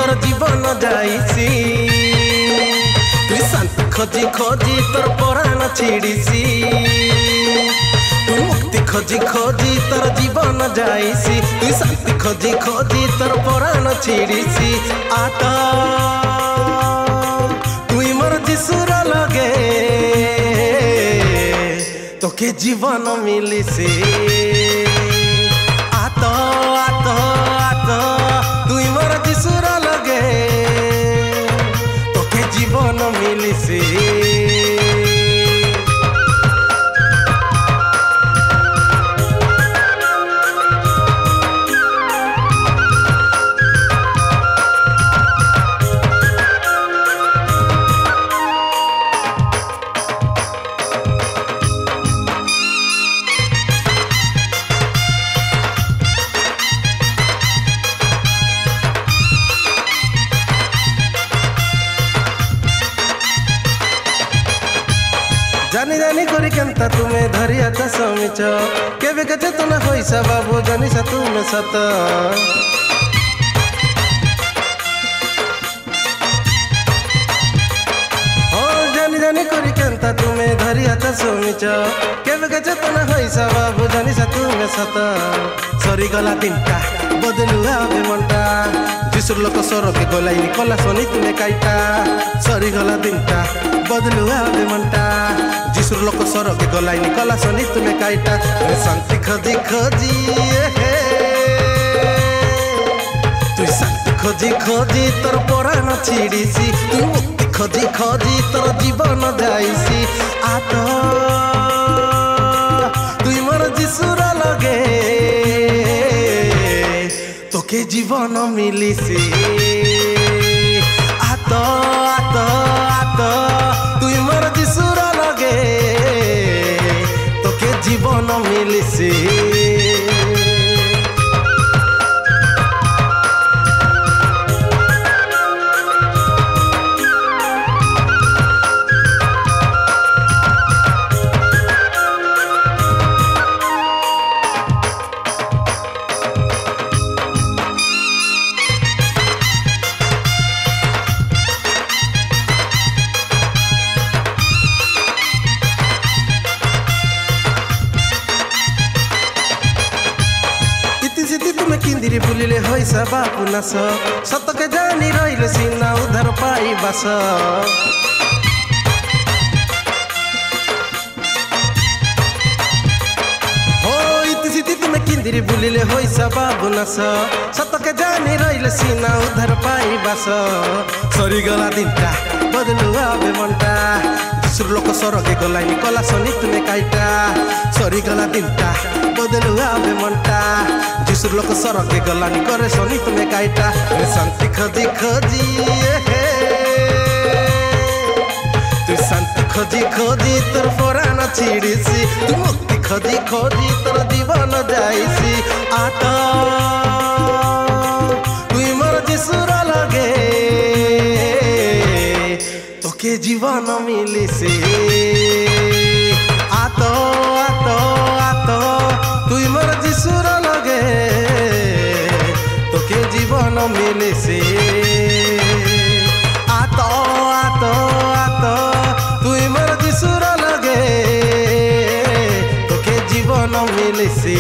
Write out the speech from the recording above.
तोर जीवन जाइसी तु शांति खोजी खोजी तोर पराण छिड़ीसी तू मुक्ति खोजी खोजी तोर जीवन जाइसी तु शांति खोजी खोजी तोर पराण छिड़ीसी आटा तुई मोर जिसुर लगे तोके जीवन मिलिसी आतो आतो आतो तुई मोर जिसुर लगे तोके जीवन मिलिसी जानी जानी करी केंता तुम्हें धरिया चाष मिच केवे के चेतना होइसा बाबू जानी सा तुम्हें सत जानी जानी करी केंता तुम्हें धरिया चाष मिच केवे के चेतना होइसा बाबू जानी सा तुम्हें सत सरी गला दिनटा बदलुआ बे मनटा जिसुर लोक सर के गलाइनी कला सनी तुम्हें काइटा सरी गला दिनटा बदलुआ बे मनटा जिसुर लोक सर के गलाइनी कला सनी तुम्हें काइटा शांति खोजी खोजी तू शांति खोजी खोजी तोर पराण छिड़ीसी तू मुक्ति खोजी खोजी तोर जीवन जाइसी आतो तुई मोर जिसुर लगे तोके जीवन मिलिसी आतो आतो आतो तुई मोर जिसुर लगे तोके जीवन मिलिसी किंदिरी बुलिले होइसा बापू नास सतके जानी रहिले सीना उधार पाई बास हो इति सिति तुम्हें किंदिरी बुलिले होइसा बाबू नास सतके जानी रहिले सीना उधार पाई बास सरी गला दिनटा बदलुआ बे मनटा जिसुर लोक सर के गलाइनी कला सनी तुम्हें काइटा सरी गला दिनटा बदलुआ बे मनटा जिसुर लोक सर के गलानी करे सनी तुम्हें काइटा शांति खोजी खोजी तू शांति खोजी खोजी तोर पराण छिड़ीसी तू मुक्ति खोजी खोजी तोर जीवन जाइसी आटा तुई मोर जिसुर लगे तोके जीवन मिलिसी आतो आतो आतो तुई मोर जिसुर लगे तोके जीवन मिलिसी आतो आतो आतो तुई मोर जिसुर लगे तोके जीवन मिलिसी।